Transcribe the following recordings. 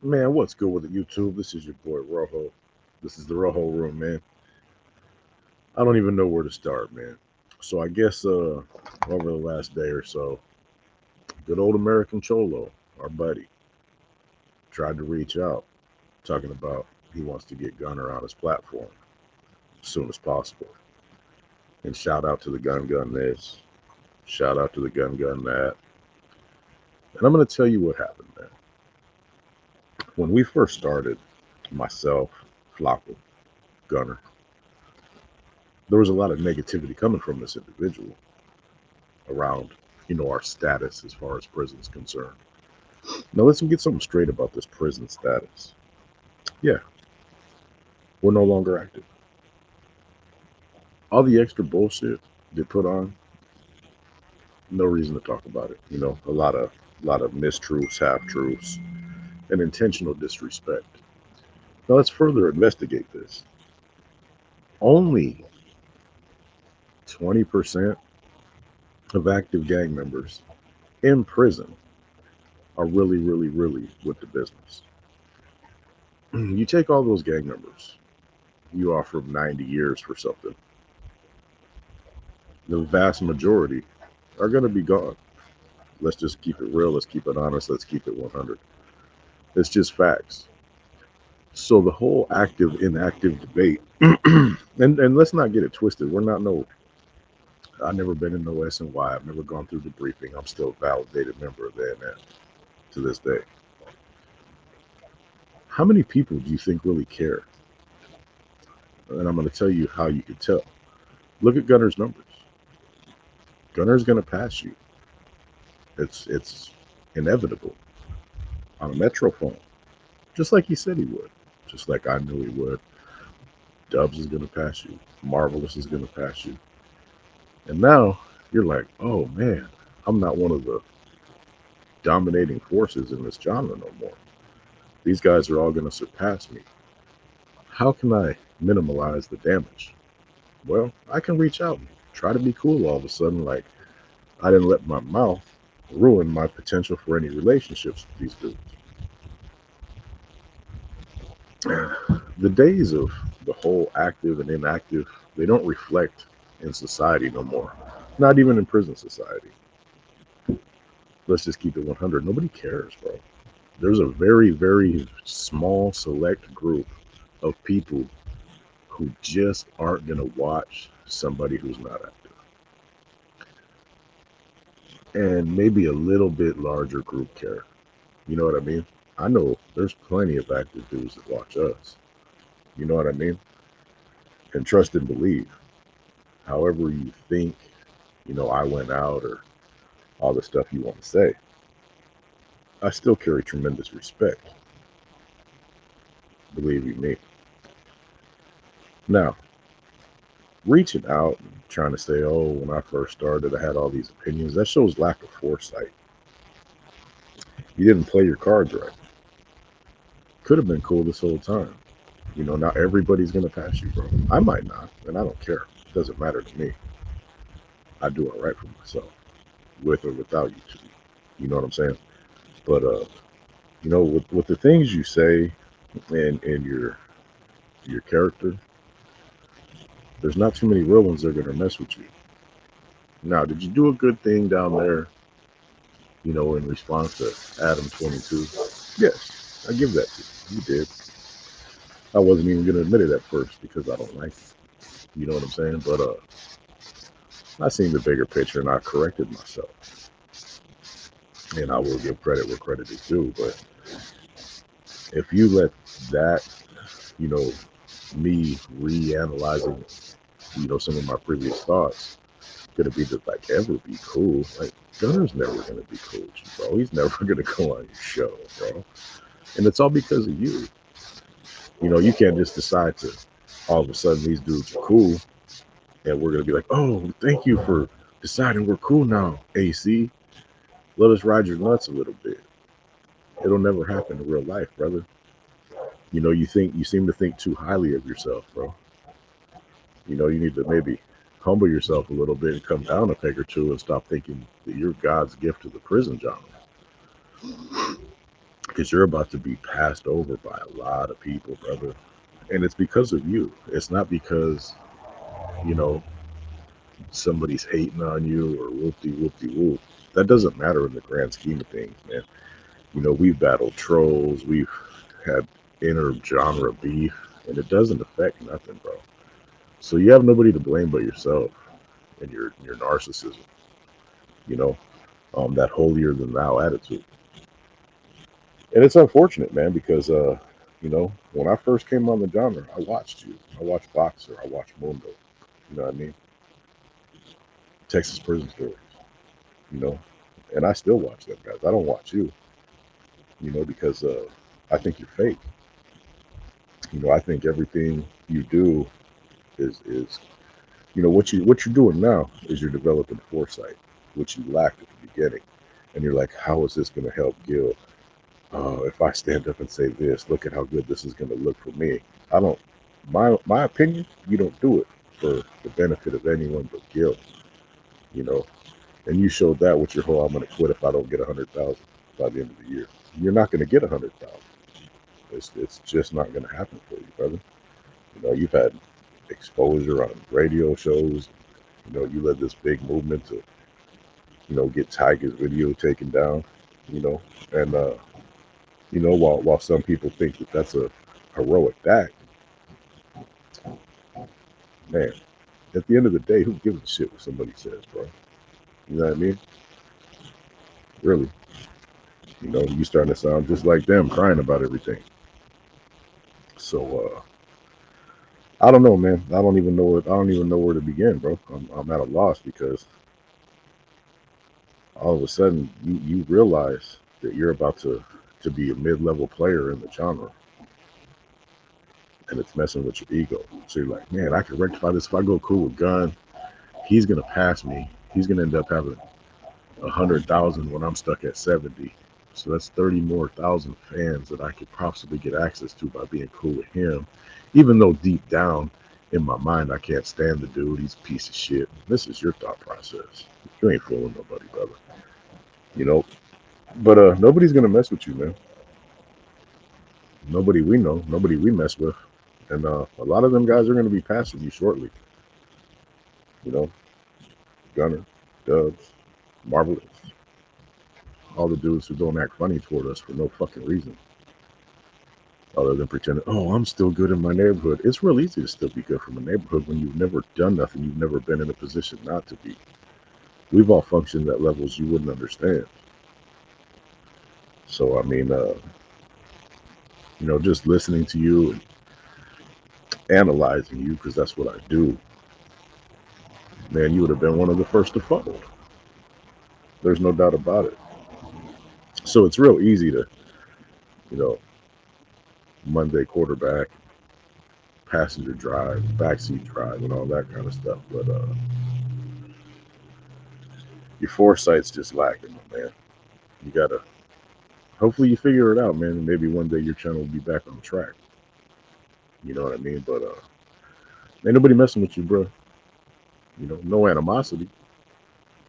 Man, what's good with the YouTube? This is your boy Rojo. This is the Rojo Room, man. I don't even know where to start, man. So I guess over the last day or so, good old American Cholo, our buddy, tried to reach out, talking about he wants to get Gunner on his platform as soon as possible. And shout out to the gun this, shout out to the gun that. And I'm gonna tell you what happened, man. When we first started, myself, Flacco, Gunner, there was a lot of negativity coming from this individual around, our status as far as prison's concerned. Now let's get something straight about this prison status. Yeah, we're no longer active. All the extra bullshit they put on, no reason to talk about it. A lot of mistruths, half truths, and intentional disrespect. Now let's further investigate this. Only 20% of active gang members in prison are really, really, really with the business. You take all those gang members, you offer them 90 years for something. The vast majority are going to be gone. Let's just keep it real. Let's keep it honest. Let's keep it 100. It's just facts. So the whole active inactive debate, and let's not get it twisted. We're not no. I've never been in no SNY. I've never gone through the briefing. I'm still a validated member of the NN to this day. How many people do you think really care? And I'm going to tell you how you can tell. Look at Gunner's numbers. Gunner's going to pass you. It's inevitable on a metro phone, just like he said he would, just like I knew he would. Dubs is going to pass you. Marvelous is going to pass you. And now you're like, oh man, I'm not one of the dominating forces in this genre no more. These guys are all going to surpass me. How can I minimize the damage? Well, I can reach out and try to be cool all of a sudden, like I didn't let my mouth ruin my potential for any relationships with these dudes. The days of the whole active and inactive, they don't reflect in society no more. Not even in prison society. Let's just keep it 100. Nobody cares, bro. There's a very, very small, select group of people who just aren't going to watch somebody who's not active. And maybe a little bit larger group care. You know what I mean? I know there's plenty of active dudes that watch us. You know what I mean? And trust and believe. However you think, I went out or all the stuff you want to say, I still carry tremendous respect. Believe you me. Now, reaching out and trying to say, oh, when I first started, I had all these opinions, that shows lack of foresight. You didn't play your cards right. Could have been cool this whole time. Not everybody's going to pass you, bro. I might not, and I don't care. It doesn't matter to me. I do all right for myself, with or without you two. You know what I'm saying? But, with the things you say and your character, there's not too many real ones that are going to mess with you. Now, did you do a good thing down there, in response to Adam 22? Yes, I give that to you. You did. I wasn't even going to admit it at first because I don't like it. You know what I'm saying? But I seen the bigger picture and I corrected myself. And I will give credit where credit is due. But if you let that, you know, me reanalyzing, some of my previous thoughts, gonna be to like ever be cool. Like Gunner's never gonna be cool with you, bro. He's never gonna go on your show, bro. And it's all because of you. You can't just decide to all of a sudden these dudes are cool and we're gonna be like, oh, thank you for deciding we're cool now, AC. Let us ride your nuts a little bit. It'll never happen in real life, brother. You seem to think too highly of yourself, bro. You need to maybe humble yourself a little bit and come down a peg or two and stop thinking that you're God's gift to the prison genre. because you're about to be passed over by a lot of people, brother. And it's because of you. It's not because, you know, somebody's hating on you or whoop-de-whoop. That doesn't matter in the grand scheme of things, man. We've battled trolls, we've had inter-genre beef, and it doesn't affect nothing, bro. So you have nobody to blame but yourself and your narcissism, you know, that holier than thou attitude. And it's unfortunate, man, because when I first came on the genre, I watched you. I watched Boxer, I watched Mundo, you know what I mean? Texas Prison Stories, you know. And I still watch them guys. I don't watch you, because I think you're fake. I think everything you do is what you're doing now is you're developing foresight, which you lacked at the beginning. And you're like, how is this going to help Gil? If I stand up and say this, look at how good this is going to look for me. I don't. My opinion, you don't do it for the benefit of anyone but Gil. You know, and you showed that with your whole "I'm going to quit if I don't get 100,000 by the end of the year." You're not going to get 100,000. It's just not going to happen for you, brother. You've had exposure on radio shows. You led this big movement to get Tiger's video taken down. You know, and while some people think that that's a heroic act, man, at the end of the day, who gives a shit what somebody says, bro? You know what I mean? Really. You starting to sound just like them, crying about everything. So I don't know, man. I don't even know where to begin, bro. I'm at a loss because all of a sudden you realize that you're about to be a mid-level player in the genre, and it's messing with your ego. So you're like, man, I can rectify this if I go cool with Gun. He's gonna pass me. He's gonna end up having 100,000 when I'm stuck at 70. So that's 30 more thousand fans that I could possibly get access to by being cool with him. Even though deep down in my mind I can't stand the dude. He's a piece of shit. This is your thought process. You ain't fooling nobody, brother. You know. But nobody's gonna mess with you, man. Nobody we know, nobody we mess with. And a lot of them guys are gonna be passing you shortly. You know, Gunner, Dubs, Marvelous, all the dudes who don't act funny toward us for no fucking reason. Other than pretending, oh, I'm still good in my neighborhood. It's real easy to still be good from a neighborhood when you've never done nothing. You've never been in a position not to be. We've all functioned at levels you wouldn't understand. So, I mean, just listening to you and analyzing you, because that's what I do, man, you would have been one of the first to fold. There's no doubt about it. So it's real easy to, you know, Monday quarterback, passenger drive, backseat drive, and all that kind of stuff. But your foresight's just lacking, man. You gotta. Hopefully, you figure it out, man. And maybe one day your channel will be back on track. You know what I mean? But ain't nobody messing with you, bro. No animosity.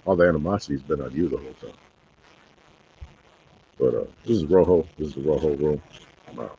All the animosity's been on you the whole time. But this is Rojo. This is the Rojo Room. I'm out.